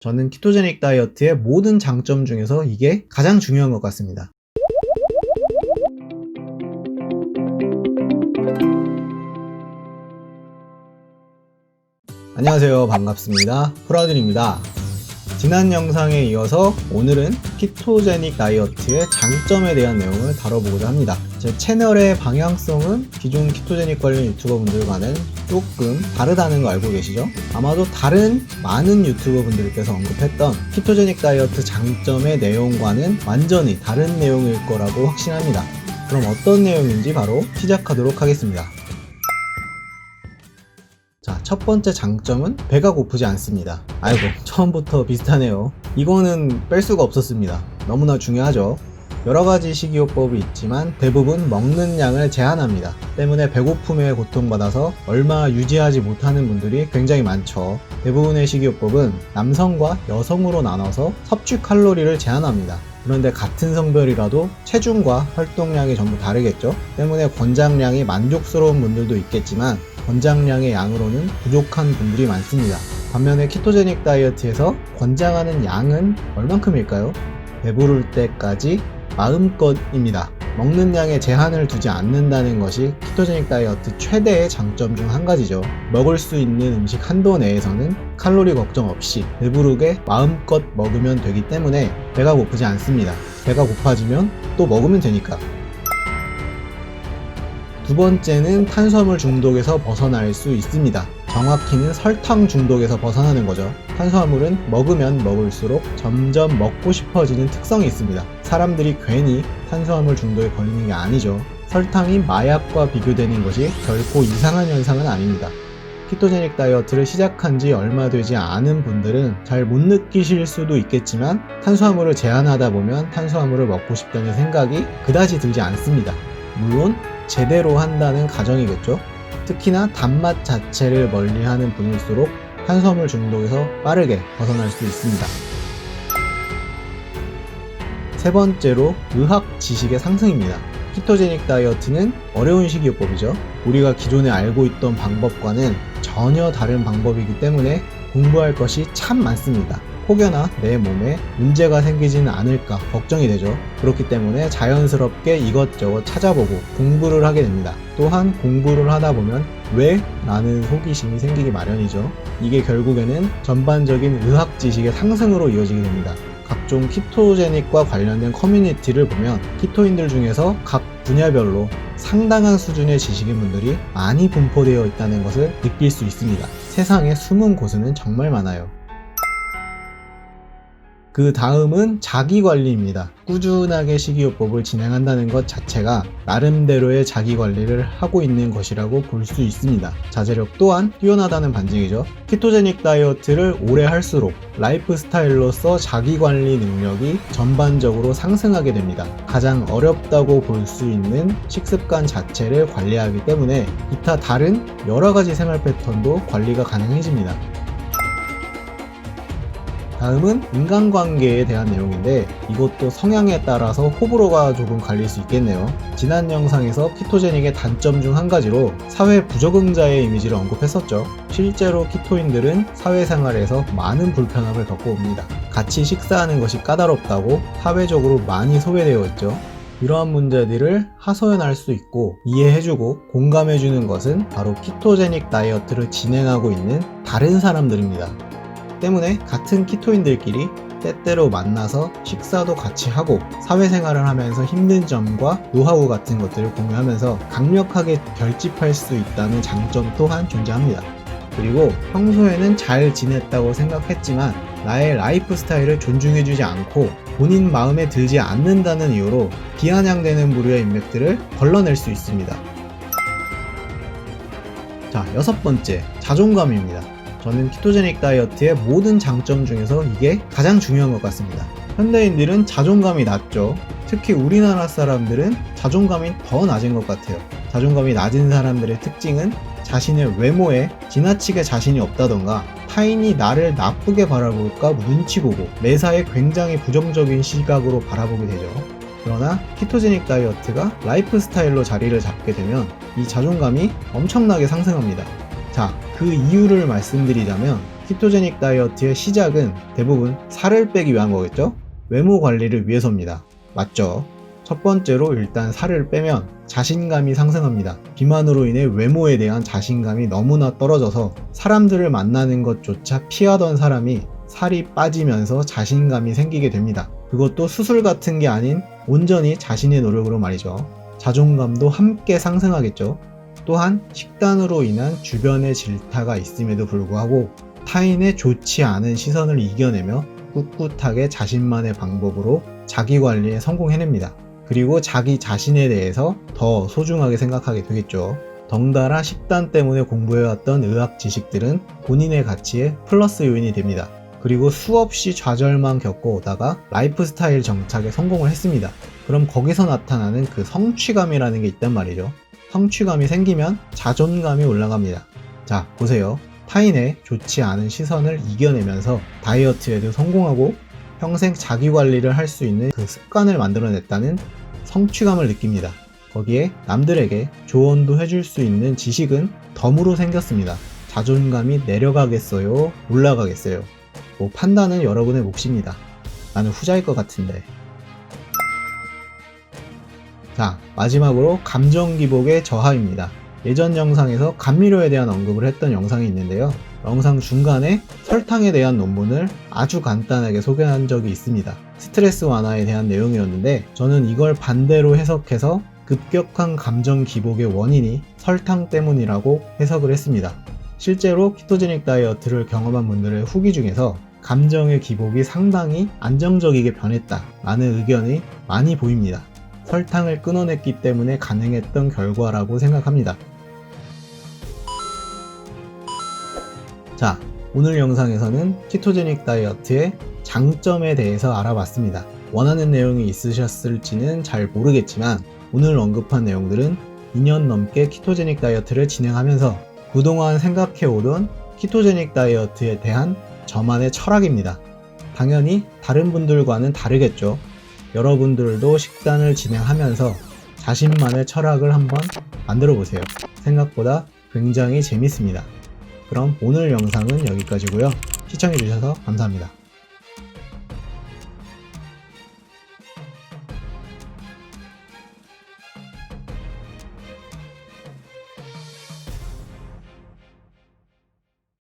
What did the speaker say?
저는 키토제닉 다이어트의 모든 장점 중에서 이게 가장 중요한 것 같습니다. 안녕하세요. 반갑습니다. 프라듐입니다. 지난 영상에 이어서 오늘은 키토제닉 다이어트의 장점에 대한 내용을 다뤄보고자 합니다. 제 채널의 방향성은 기존 키토제닉 관련 유튜버분들과는 조금 다르다는 거 알고 계시죠? 아마도 다른 많은 유튜버분들께서 언급했던 키토제닉 다이어트 장점의 내용과는 완전히 다른 내용일 거라고 확신합니다. 그럼 어떤 내용인지 바로 시작하도록 하겠습니다. 자, 첫 번째 장점은 배가 고프지 않습니다. 아이고, 처음부터 비슷하네요. 이거는 뺄 수가 없었습니다. 너무나 중요하죠. 여러가지 식이요법이 있지만 대부분 먹는 양을 제한합니다. 때문에 배고픔에 고통받아서 얼마 유지하지 못하는 분들이 굉장히 많죠. 대부분의 식이요법은 남성과 여성으로 나눠서 섭취 칼로리를 제한합니다. 그런데 같은 성별이라도 체중과 활동량이 전부 다르겠죠. 때문에 권장량이 만족스러운 분들도 있겠지만 권장량의 양으로는 부족한 분들이 많습니다. 반면에 키토제닉 다이어트에서 권장하는 양은 얼만큼일까요? 배부를 때까지 마음껏입니다. 먹는 양에 제한을 두지 않는다는 것이 키토제닉 다이어트 최대의 장점 중 한 가지죠. 먹을 수 있는 음식 한도 내에서는 칼로리 걱정 없이 배부르게 마음껏 먹으면 되기 때문에 배가 고프지 않습니다. 배가 고파지면 또 먹으면 되니까. 두 번째는 탄수화물 중독에서 벗어날 수 있습니다. 정확히는 설탕 중독에서 벗어나는 거죠. 탄수화물은 먹으면 먹을수록 점점 먹고 싶어지는 특성이 있습니다. 사람들이 괜히 탄수화물 중독에 걸리는 게 아니죠. 설탕이 마약과 비교되는 것이 결코 이상한 현상은 아닙니다. 키토제닉 다이어트를 시작한 지 얼마 되지 않은 분들은 잘 못 느끼실 수도 있겠지만 탄수화물을 제한하다 보면 탄수화물을 먹고 싶다는 생각이 그다지 들지 않습니다. 물론 제대로 한다는 가정이겠죠. 특히나 단맛 자체를 멀리하는 분일수록 탄수화물 중독에서 빠르게 벗어날 수 있습니다. 세 번째로 의학 지식의 상승입니다. 키토제닉 다이어트는 어려운 식이요법이죠. 우리가 기존에 알고 있던 방법과는 전혀 다른 방법이기 때문에 공부할 것이 참 많습니다. 혹여나 내 몸에 문제가 생기지는 않을까 걱정이 되죠. 그렇기 때문에 자연스럽게 이것저것 찾아보고 공부를 하게 됩니다. 또한 공부를 하다 보면 왜? 라는 호기심이 생기기 마련이죠. 이게 결국에는 전반적인 의학 지식의 상승으로 이어지게 됩니다. 각종 키토제닉과 관련된 커뮤니티를 보면 키토인들 중에서 각 분야별로 상당한 수준의 지식인 분들이 많이 분포되어 있다는 것을 느낄 수 있습니다. 세상에 숨은 곳은 정말 많아요. 그 다음은 자기관리입니다. 꾸준하게 식이요법을 진행한다는 것 자체가 나름대로의 자기관리를 하고 있는 것이라고 볼 수 있습니다. 자제력 또한 뛰어나다는 반증이죠. 키토제닉 다이어트를 오래 할수록 라이프 스타일로서 자기관리 능력이 전반적으로 상승하게 됩니다. 가장 어렵다고 볼 수 있는 식습관 자체를 관리하기 때문에 기타 다른 여러가지 생활 패턴도 관리가 가능해집니다. 다음은 인간관계에 대한 내용인데 이것도 성향에 따라서 호불호가 조금 갈릴 수 있겠네요. 지난 영상에서 키토제닉의 단점 중 한 가지로 사회 부적응자의 이미지를 언급했었죠. 실제로 키토인들은 사회생활에서 많은 불편함을 겪고 옵니다. 같이 식사하는 것이 까다롭다고 사회적으로 많이 소외되어 있죠. 이러한 문제들을 하소연할 수 있고 이해해주고 공감해주는 것은 바로 키토제닉 다이어트를 진행하고 있는 다른 사람들입니다. 때문에 같은 키토인들끼리 때때로 만나서 식사도 같이 하고 사회생활을 하면서 힘든 점과 노하우 같은 것들을 공유하면서 강력하게 결집할 수 있다는 장점 또한 존재합니다. 그리고 평소에는 잘 지냈다고 생각했지만 나의 라이프 스타일을 존중해주지 않고 본인 마음에 들지 않는다는 이유로 비아냥되는 부류의 인맥들을 걸러낼 수 있습니다. 자, 여섯 번째, 자존감입니다. 저는 키토제닉 다이어트의 모든 장점 중에서 이게 가장 중요한 것 같습니다. 현대인들은 자존감이 낮죠. 특히 우리나라 사람들은 자존감이 더 낮은 것 같아요. 자존감이 낮은 사람들의 특징은 자신의 외모에 지나치게 자신이 없다던가 타인이 나를 나쁘게 바라볼까 눈치 보고 매사에 굉장히 부정적인 시각으로 바라보게 되죠. 그러나 키토제닉 다이어트가 라이프 스타일로 자리를 잡게 되면 이 자존감이 엄청나게 상승합니다. 자, 그 이유를 말씀드리자면 키토제닉 다이어트의 시작은 대부분 살을 빼기 위한 거겠죠? 외모 관리를 위해서입니다. 맞죠? 첫 번째로 일단 살을 빼면 자신감이 상승합니다. 비만으로 인해 외모에 대한 자신감이 너무나 떨어져서 사람들을 만나는 것조차 피하던 사람이 살이 빠지면서 자신감이 생기게 됩니다. 그것도 수술 같은 게 아닌 온전히 자신의 노력으로 말이죠. 자존감도 함께 상승하겠죠. 또한 식단으로 인한 주변의 질타가 있음에도 불구하고 타인의 좋지 않은 시선을 이겨내며 꿋꿋하게 자신만의 방법으로 자기관리에 성공해냅니다. 그리고 자기 자신에 대해서 더 소중하게 생각하게 되겠죠. 덩달아 식단 때문에 공부해왔던 의학 지식들은 본인의 가치에 플러스 요인이 됩니다. 그리고 수없이 좌절만 겪어오다가 라이프 스타일 정착에 성공을 했습니다. 그럼 거기서 나타나는 그 성취감이라는 게 있단 말이죠. 성취감이 생기면 자존감이 올라갑니다. 자, 보세요. 타인의 좋지 않은 시선을 이겨내면서 다이어트에도 성공하고 평생 자기관리를 할 수 있는 그 습관을 만들어냈다는 성취감을 느낍니다. 거기에 남들에게 조언도 해줄 수 있는 지식은 덤으로 생겼습니다. 자존감이 내려가겠어요? 올라가겠어요? 뭐 판단은 여러분의 몫입니다. 나는 후자일 것 같은데. 자, 마지막으로 감정 기복의 저하입니다. 예전 영상에서 감미료에 대한 언급을 했던 영상이 있는데요. 영상 중간에 설탕에 대한 논문을 아주 간단하게 소개한 적이 있습니다. 스트레스 완화에 대한 내용이었는데 저는 이걸 반대로 해석해서 급격한 감정 기복의 원인이 설탕 때문이라고 해석을 했습니다. 실제로 키토제닉 다이어트를 경험한 분들의 후기 중에서 감정의 기복이 상당히 안정적이게 변했다라는 의견이 많이 보입니다. 설탕을 끊어냈기 때문에 가능했던 결과라고 생각합니다. 자, 오늘 영상에서는 키토제닉 다이어트의 장점에 대해서 알아봤습니다. 원하는 내용이 있으셨을지는 잘 모르겠지만 오늘 언급한 내용들은 2년 넘게 키토제닉 다이어트를 진행하면서 그동안 생각해오던 키토제닉 다이어트에 대한 저만의 철학입니다. 당연히 다른 분들과는 다르겠죠. 여러분들도 식단을 진행하면서 자신만의 철학을 한번 만들어 보세요. 생각보다 굉장히 재밌습니다. 그럼 오늘 영상은 여기까지고요. 시청해주셔서 감사합니다.